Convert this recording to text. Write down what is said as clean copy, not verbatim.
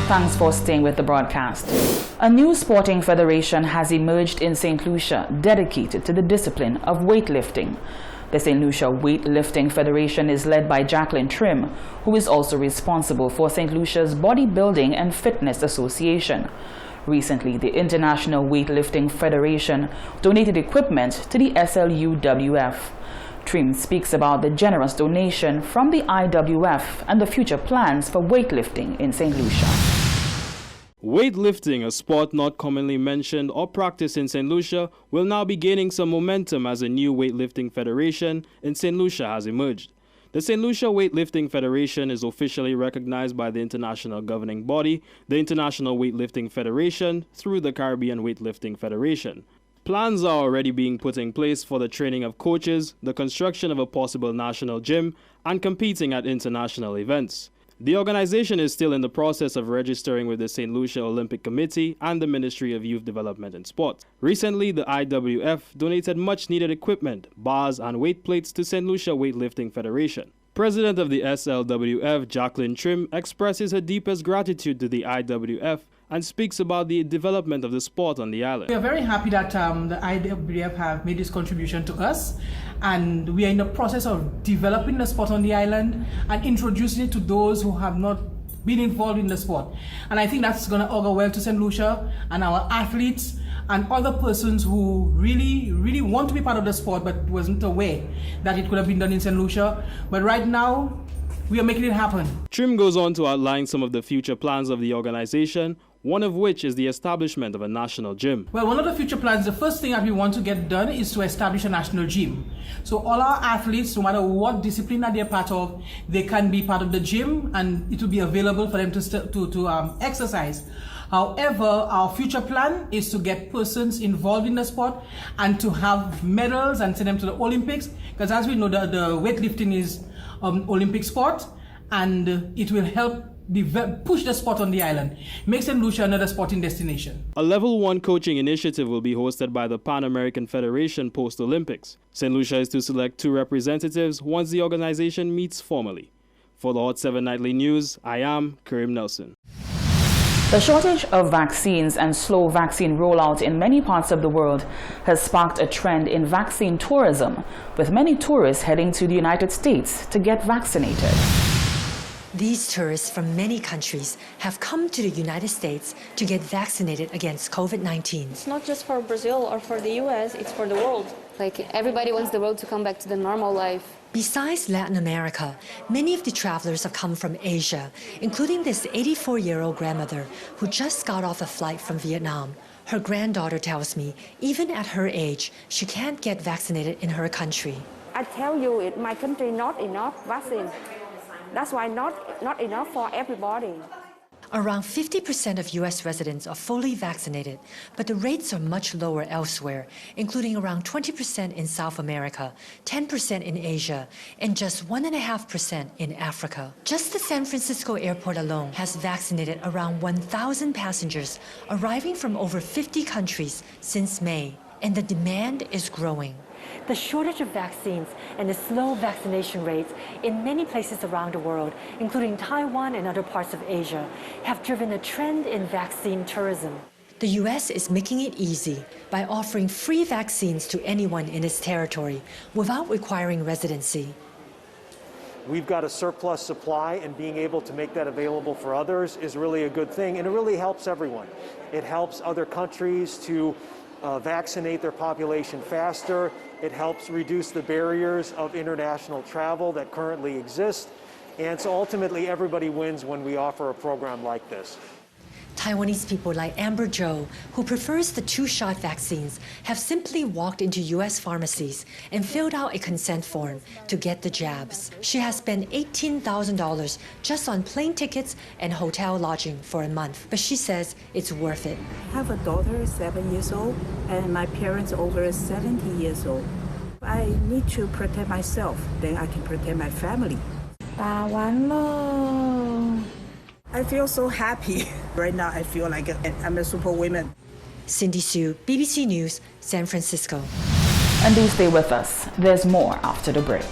Thanks for staying with the broadcast. A new sporting federation has emerged in St. Lucia dedicated to the discipline of weightlifting. The St. Lucia Weightlifting Federation is led by Jacqueline Trim, who is also responsible for St. Lucia's Bodybuilding and Fitness Association. Recently, the International Weightlifting Federation donated equipment to the SLUWF. Trim speaks about the generous donation from the IWF and the future plans for weightlifting in St. Lucia. Weightlifting, a sport not commonly mentioned or practiced in St. Lucia, will now be gaining some momentum as a new weightlifting federation in St. Lucia has emerged. The St. Lucia Weightlifting Federation is officially recognized by the international governing body, the International Weightlifting Federation, through the Caribbean Weightlifting Federation. Plans are already being put in place for the training of coaches, the construction of a possible national gym, and competing at international events. The organization is still in the process of registering with the St. Lucia Olympic Committee and the Ministry of Youth Development and Sport. Recently, the IWF donated much-needed equipment, bars and weight plates to St. Lucia Weightlifting Federation. President of the SLWF, Jacqueline Trim, expresses her deepest gratitude to the IWF and speaks about the development of the sport on the island. We are very happy that the IWF have made this contribution to us, and we are in the process of developing the sport on the island and introducing it to those who have not been involved in the sport. And I think that's going to augur well to St. Lucia and our athletes and other persons who really want to be part of the sport but wasn't aware that it could have been done in St. Lucia. But right now, we are making it happen. Trim goes on to outline some of the future plans of the organization, one of which is the establishment of a national gym. Well, one of the future plans, the first thing that we want to get done is to establish a national gym. So all our athletes, no matter what discipline that they're part of, they can be part of the gym and it will be available for them to exercise. However, our future plan is to get persons involved in the sport and to have medals and send them to the Olympics, because as we know, the weightlifting is Olympic sport, and it will help push the sport on the island, make St. Lucia another sporting destination. A Level 1 coaching initiative will be hosted by the Pan American Federation post-Olympics. St. Lucia is to select 2 representatives once the organization meets formally. For the Hot 7 Nightly News, I am Karim Nelson. The shortage of vaccines and slow vaccine rollout in many parts of the world has sparked a trend in vaccine tourism, with many tourists heading to the United States to get vaccinated. These tourists from many countries have come to the United States to get vaccinated against COVID-19. It's not just for Brazil or for the US, it's for the world. Like, everybody wants the world to come back to the normal life. Besides Latin America, many of the travelers have come from Asia, including this 84-year-old grandmother who just got off a flight from Vietnam. Her granddaughter tells me, even at her age, she can't get vaccinated in her country. I tell you, in my country, not enough vaccine. That's why not enough for everybody. Around 50% of U.S. residents are fully vaccinated, but the rates are much lower elsewhere, including around 20% in South America, 10% in Asia, and just 1.5% in Africa. Just the San Francisco airport alone has vaccinated around 1,000 passengers arriving from over 50 countries since May, and the demand is growing. The shortage of vaccines and the slow vaccination rates in many places around the world, including Taiwan and other parts of Asia, have driven a trend in vaccine tourism. The U.S. is making it easy by offering free vaccines to anyone in its territory without requiring residency. We've got a surplus supply, and being able to make that available for others is really a good thing, and it really helps everyone. It helps other countries to vaccinate their population faster. It helps reduce the barriers of international travel that currently exist. And so ultimately, everybody wins when we offer a program like this. Taiwanese people like Amber Zhou, who prefers the 2-shot vaccines, have simply walked into U.S. pharmacies and filled out a consent form to get the jabs. She has spent $18,000 just on plane tickets and hotel lodging for a month, but she says it's worth it. I have a daughter, 7 years old, and my parents over 70 years old. I need to protect myself, then I can protect my family. I feel so happy. Right now, I feel like I'm a superwoman. Cindy Sue, BBC News, San Francisco. And do stay with us. There's more after the break.